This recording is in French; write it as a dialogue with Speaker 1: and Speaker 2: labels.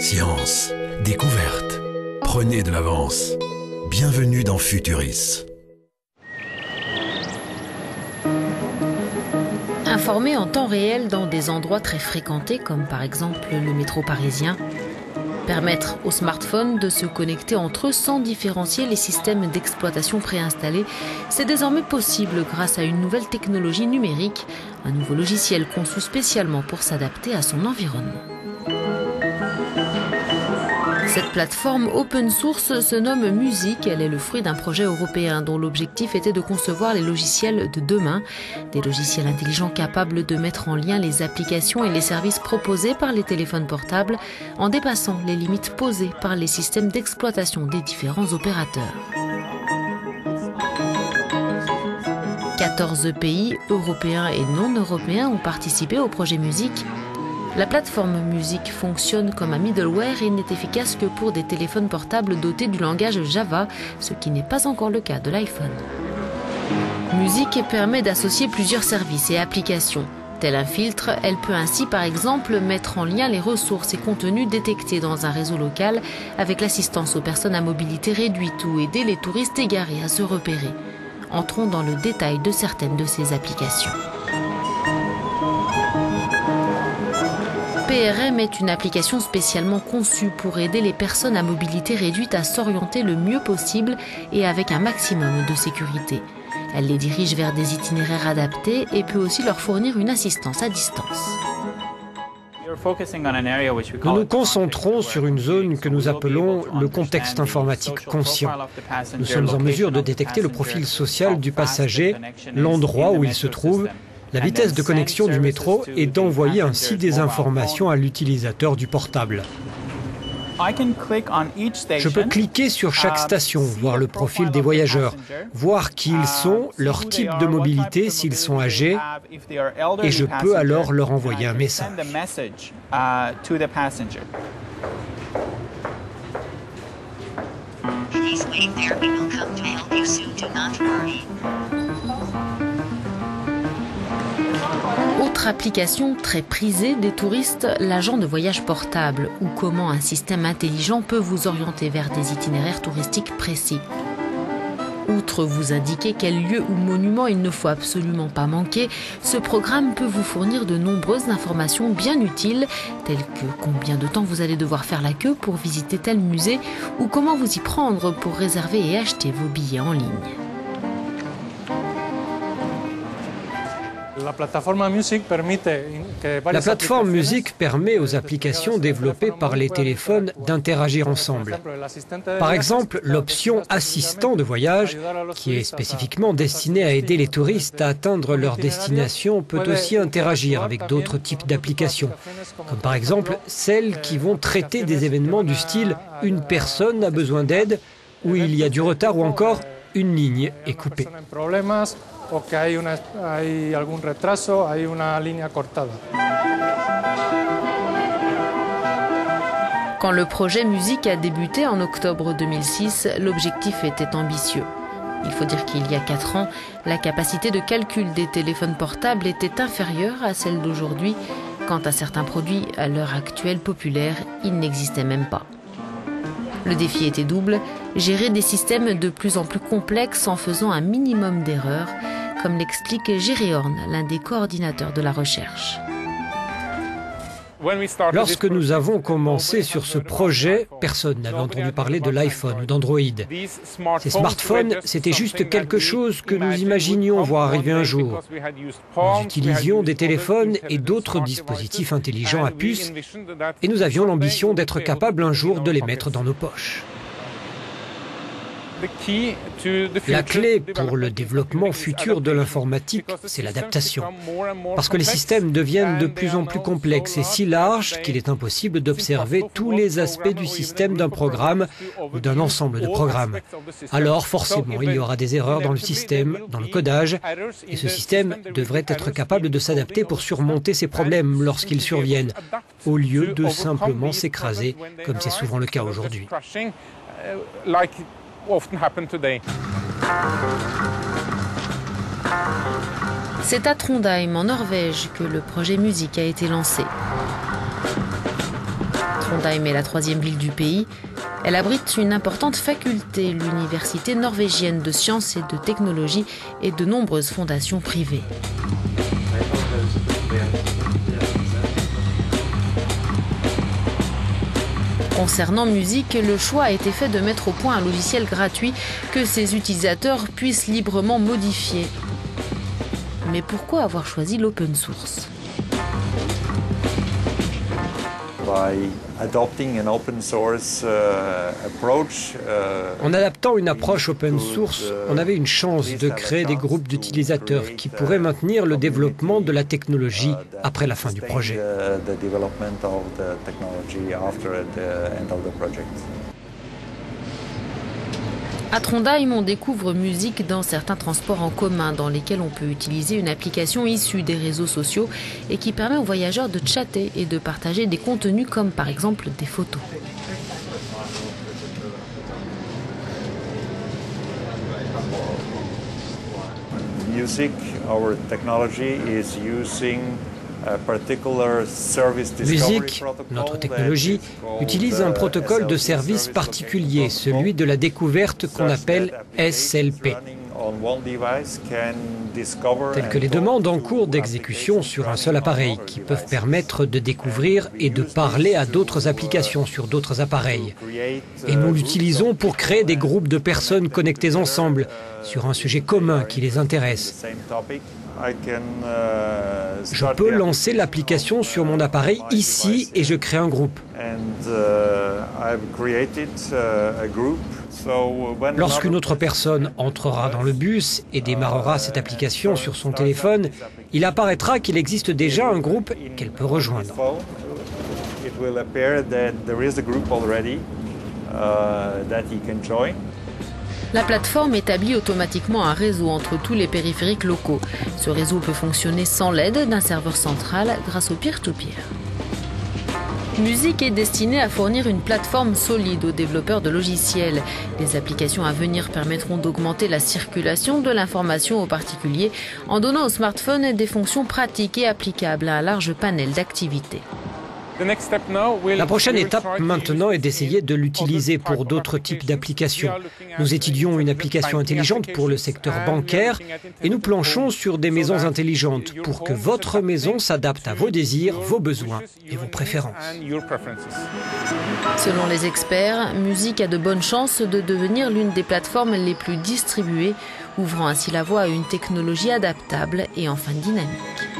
Speaker 1: Science, découverte, prenez de l'avance. Bienvenue dans Futuris.
Speaker 2: Informer en temps réel dans des endroits très fréquentés, comme par exemple le métro parisien. Permettre aux smartphones de se connecter entre eux sans différencier les systèmes d'exploitation préinstallés, c'est désormais possible grâce à une nouvelle technologie numérique, un nouveau logiciel conçu spécialement pour s'adapter à son environnement. Cette plateforme open source se nomme Music. Elle est le fruit d'un projet européen dont l'objectif était de concevoir les logiciels de demain, des logiciels intelligents capables de mettre en lien les applications et les services proposés par les téléphones portables en dépassant les limites posées par les systèmes d'exploitation des différents opérateurs. 14 pays, européens et non européens, ont participé au projet Music. La plateforme Music fonctionne comme un middleware et n'est efficace que pour des téléphones portables dotés du langage Java, ce qui n'est pas encore le cas de l'iPhone. Music permet d'associer plusieurs services et applications. Tel un filtre, elle peut ainsi par exemple mettre en lien les ressources et contenus détectés dans un réseau local avec l'assistance aux personnes à mobilité réduite ou aider les touristes égarés à se repérer. Entrons dans le détail de certaines de ces applications. PRM est une application spécialement conçue pour aider les personnes à mobilité réduite à s'orienter le mieux possible et avec un maximum de sécurité. Elle les dirige vers des itinéraires adaptés et peut aussi leur fournir une assistance à distance.
Speaker 3: Nous nous concentrons sur une zone que nous appelons le contexte informatique conscient. Nous sommes en mesure de détecter le profil social du passager, l'endroit où il se trouve, la vitesse de connexion du métro et d'envoyer ainsi des informations à l'utilisateur du portable. Je peux cliquer sur chaque station, voir le profil des voyageurs, voir qui ils sont, leur type de mobilité, s'ils sont âgés, et je peux alors leur envoyer un message.
Speaker 2: Autre application très prisée des touristes, l'agent de voyage portable, ou comment un système intelligent peut vous orienter vers des itinéraires touristiques précis. Outre vous indiquer quel lieu ou monument il ne faut absolument pas manquer, ce programme peut vous fournir de nombreuses informations bien utiles, telles que combien de temps vous allez devoir faire la queue pour visiter tel musée, ou comment vous y prendre pour réserver et acheter vos billets en ligne.
Speaker 3: La plateforme Music permet aux applications développées par les téléphones d'interagir ensemble. Par exemple, l'option Assistant de voyage, qui est spécifiquement destinée à aider les touristes à atteindre leur destination, peut aussi interagir avec d'autres types d'applications, comme par exemple celles qui vont traiter des événements du style « une personne a besoin d'aide » ou « il y a du retard » ou encore « une ligne est coupée ».
Speaker 2: Quand le projet Music a débuté en octobre 2006, l'objectif était ambitieux. Il faut dire qu'il y a 4 ans, la capacité de calcul des téléphones portables était inférieure à celle d'aujourd'hui. Quant à certains produits, à l'heure actuelle populaires, ils n'existaient même pas. Le défi était double, gérer des systèmes de plus en plus complexes en faisant un minimum d'erreurs, comme l'explique Jerry Horn, l'un des coordinateurs de la recherche.
Speaker 3: Lorsque nous avons commencé sur ce projet, personne n'avait entendu parler de l'iPhone ou d'Android. Ces smartphones, c'était juste quelque chose que nous imaginions voir arriver un jour. Nous utilisions des téléphones et d'autres dispositifs intelligents à puce, et nous avions l'ambition d'être capables un jour de les mettre dans nos poches. La clé pour le développement futur de l'informatique, c'est l'adaptation. Parce que les systèmes deviennent de plus en plus complexes et si larges qu'il est impossible d'observer tous les aspects du système d'un programme ou d'un ensemble de programmes. Alors forcément, il y aura des erreurs dans le système, dans le codage, et ce système devrait être capable de s'adapter pour surmonter ces problèmes lorsqu'ils surviennent, au lieu de simplement s'écraser, comme c'est souvent le cas aujourd'hui.
Speaker 2: C'est à Trondheim, en Norvège, que le projet Music a été lancé. Trondheim est la troisième ville du pays. Elle abrite une importante faculté, l'université norvégienne de sciences et de technologie, et de nombreuses fondations privées. Concernant musique, le choix a été fait de mettre au point un logiciel gratuit que ses utilisateurs puissent librement modifier. Mais pourquoi avoir choisi l'open source ?
Speaker 3: En adaptant une approche open source, on avait une chance de créer des groupes d'utilisateurs qui pourraient maintenir le développement de la technologie après la fin du projet.
Speaker 2: À Trondheim, on découvre musique dans certains transports en commun dans lesquels on peut utiliser une application issue des réseaux sociaux et qui permet aux voyageurs de chatter et de partager des contenus comme par exemple des photos.
Speaker 4: Music, our technology is using
Speaker 3: Musique, notre technologie, utilise un protocole de service particulier, celui de la découverte qu'on appelle SLP. Telles que les demandes en cours d'exécution sur un seul appareil, qui peuvent permettre de découvrir et de parler à d'autres applications sur d'autres appareils. Et nous l'utilisons pour créer des groupes de personnes connectées ensemble sur un sujet commun qui les intéresse. Je peux lancer l'application sur mon appareil ici et je crée un groupe. Lorsqu'une autre personne entrera dans le bus et démarrera cette application sur son téléphone, il apparaîtra qu'il existe déjà un groupe qu'elle peut rejoindre.
Speaker 2: La plateforme établit automatiquement un réseau entre tous les périphériques locaux. Ce réseau peut fonctionner sans l'aide d'un serveur central grâce au peer-to-peer. Music est destiné à fournir une plateforme solide aux développeurs de logiciels. Les applications à venir permettront d'augmenter la circulation de l'information aux particuliers en donnant aux smartphones des fonctions pratiques et applicables à un large panel d'activités.
Speaker 3: La prochaine étape maintenant est d'essayer de l'utiliser pour d'autres types d'applications. Nous étudions une application intelligente pour le secteur bancaire et nous planchons sur des maisons intelligentes pour que votre maison s'adapte à vos désirs, vos besoins et vos préférences.
Speaker 2: Selon les experts, Music a de bonnes chances de devenir l'une des plateformes les plus distribuées, ouvrant ainsi la voie à une technologie adaptable et enfin dynamique.